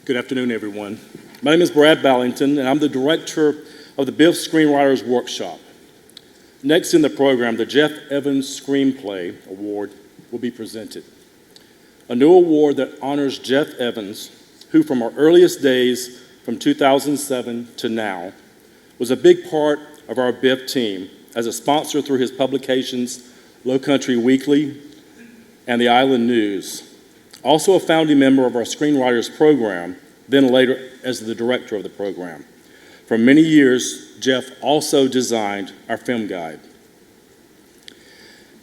Good afternoon, everyone. My name is Brad Ballington, and I'm the director of the BIFF Screenwriters Workshop. Next in the program, the Jeff Evans Screenplay Award will be presented. A new award that honors Jeff Evans, who from our earliest days, from 2007 to now, was a big part of our BIFF team as a sponsor through his publications, Low Country Weekly and the Island News. Also a founding member of our Screenwriters program, then later as the director of the program. For many years, Jeff also designed our film guide.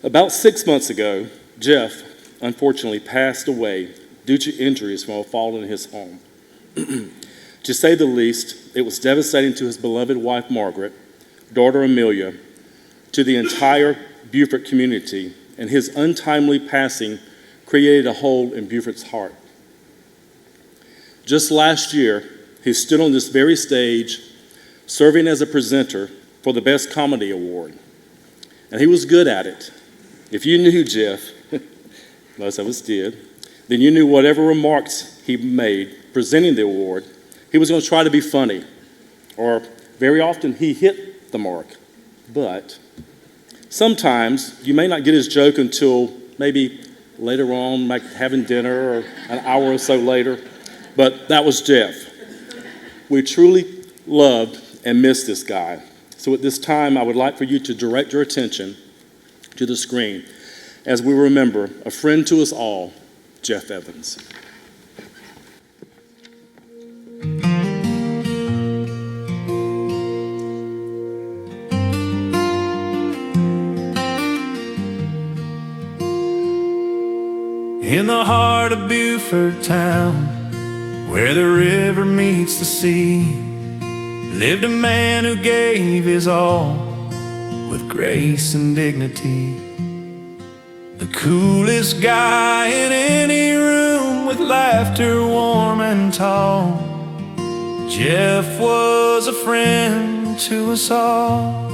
About 6 months ago, Jeff unfortunately passed away due to injuries from a fall in his home. To say the least, it was devastating to his beloved wife, Margaret, daughter, Amelia, to the entire Beaufort community, and his untimely passing created a hole in Beaufort's heart. Just last year, he stood on this very stage serving as a presenter for the Best Comedy Award, and he was good at it. If you knew Jeff, most of us did, then you knew whatever remarks he made presenting the award, he was going to try to be funny, or very often he hit the mark. But sometimes you may not get his joke until maybe later on, like having dinner or an hour or so later, but that was Jeff. We truly loved and missed this guy. So at this time, I would like for you to direct your attention to the screen as we remember a friend to us all, Jeff Evans. In the heart of Beaufort town, where the river meets the sea, lived a man who gave his all with grace and dignity. The coolest guy in any room, with laughter warm and tall. Jeff was a friend to us all.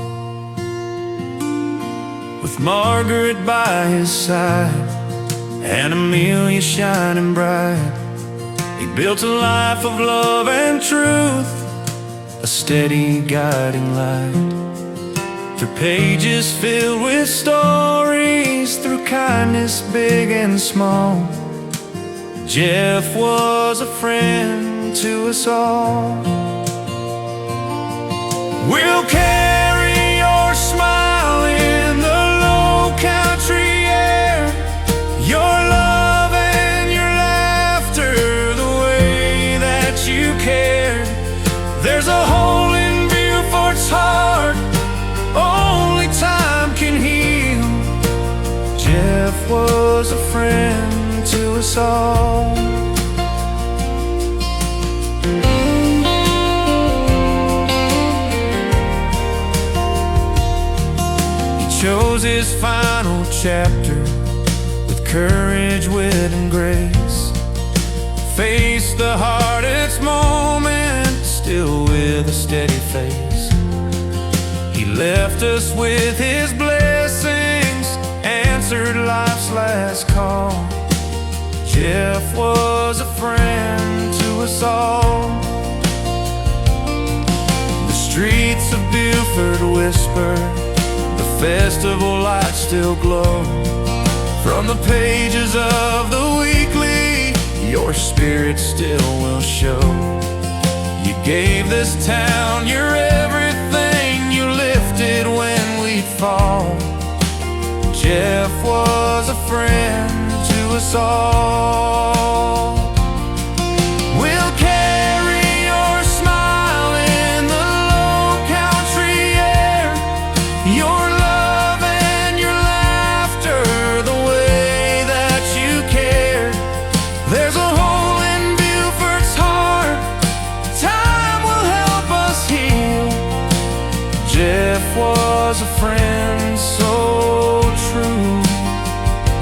With Margaret by his side and Amelia shining bright, he built a life of love and truth, a steady guiding light. Through pages filled with stories, through kindness big and small, Jeff was a friend to us all. We'll carry your smile in the low country air, your love and your laughter, the way that you cared. There's a hole in Beaufort's heart only time can heal. Jeff was a friend to us all. He chose his final chapter with courage, wit, and grace. Faced the hardest moment still with a steady face. He left us with his blessings, answered life's last call. Jeff was a friend to us all. The streets of Beaufort whisper, the festival lights still glow. From the pages of the weekly, your spirit still will show. You gave this town your everything, you lifted when we'd fall. Jeff was a friend to us all. We'll carry your smile in the low country air, your love and your laughter, the way that you cared. There's a hole in Beaufort's heart, time will help us heal. Jeff was a friend so true,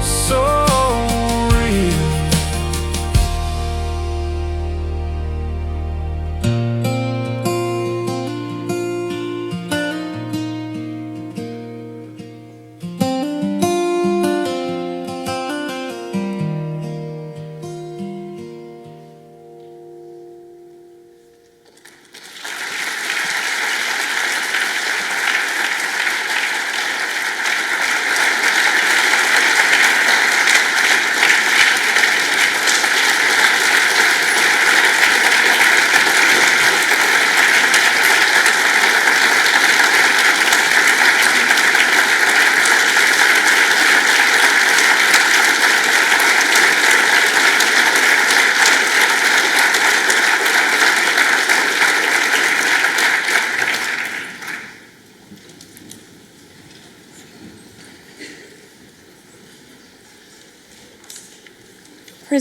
so real.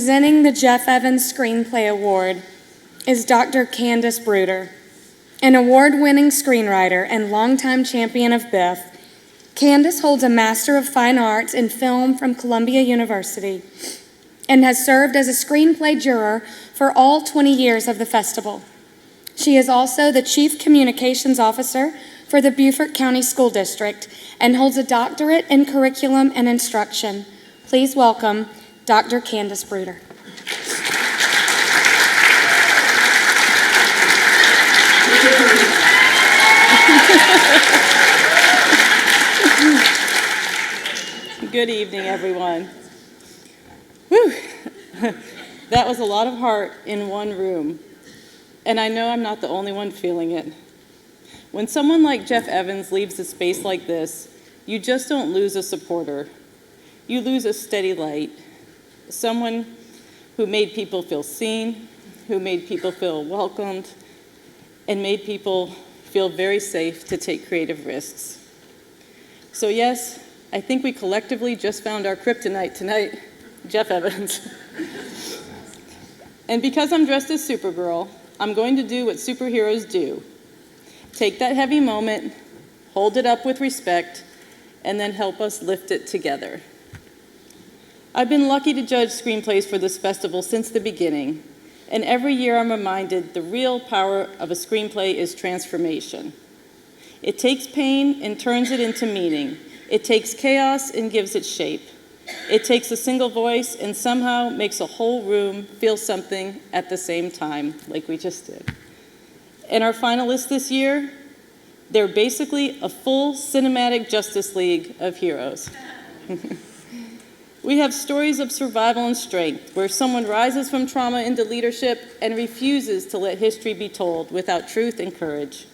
Presenting the Jeff Evans Screenplay Award is Dr. Candace Bruder. An award-winning screenwriter and longtime champion of BIFF, Candace holds a Master of Fine Arts in Film from Columbia University and has served as a screenplay juror for all 20 years of the festival. She is also the Chief Communications Officer for the Beaufort County School District and holds a doctorate in curriculum and instruction. Please welcome Dr. Candace Bruder. Good evening, everyone. Whew. That was a lot of heart in one room, and I know I'm not the only one feeling it. When someone like Jeff Evans leaves a space like this, you just don't lose a supporter. You lose a steady light, someone who made people feel seen, who made people feel welcomed, and made people feel very safe to take creative risks. So yes, I think we collectively just found our kryptonite tonight, Jeff Evans. And because I'm dressed as Supergirl, I'm going to do what superheroes do. Take that heavy moment, hold it up with respect, and then help us lift it together. I've been lucky to judge screenplays for this festival since the beginning, and every year I'm reminded the real power of a screenplay is transformation. It takes pain and turns it into meaning. It takes chaos and gives it shape. It takes a single voice and somehow makes a whole room feel something at the same time, like we just did. And our finalists this year, they're basically a full cinematic Justice League of heroes. We have stories of survival and strength, where someone rises from trauma into leadership and refuses to let history be told without truth and courage.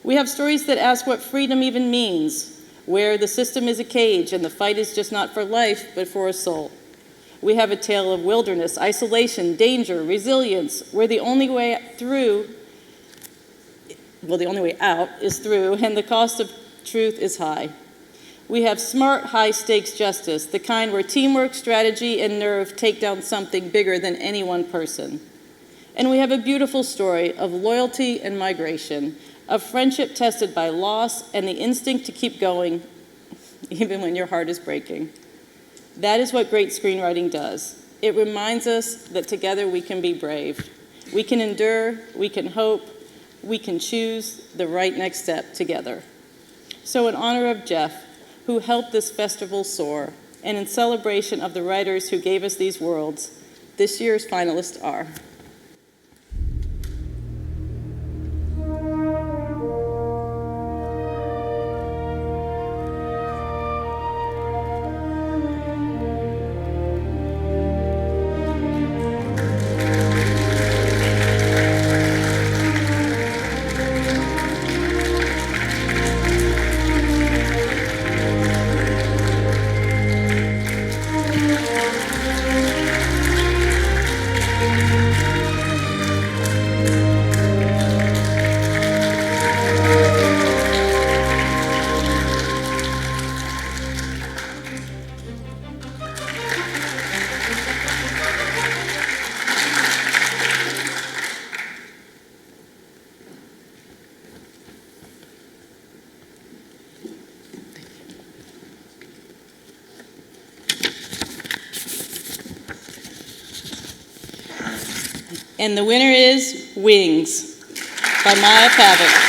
We have stories that ask what freedom even means, where the system is a cage and the fight is just not for life, but for a soul. We have a tale of wilderness, isolation, danger, resilience, where the only way out is through, and the cost of truth is high. We have smart, high-stakes justice, the kind where teamwork, strategy, and nerve take down something bigger than any one person. And we have a beautiful story of loyalty and migration, of friendship tested by loss and the instinct to keep going, even when your heart is breaking. That is what great screenwriting does. It reminds us that together we can be brave. We can endure, we can hope, we can choose the right next step together. So in honor of Jeff, who helped this festival soar, and in celebration of the writers who gave us these worlds, this year's finalists are and the winner is Wings by Maya Pavic.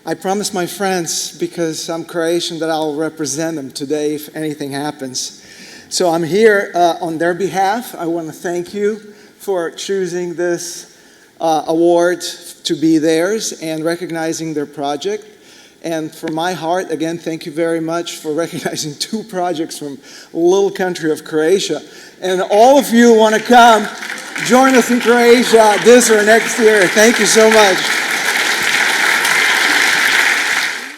I promised my friends, because I'm Croatian, that I'll represent them today if anything happens. So I'm here on their behalf. I want to thank you for choosing this award to be theirs and recognizing their project. And from my heart, again, thank you very much for recognizing 2 projects from a little country of Croatia. And all of you want to come Join us in Croatia this or next year. Thank you so much.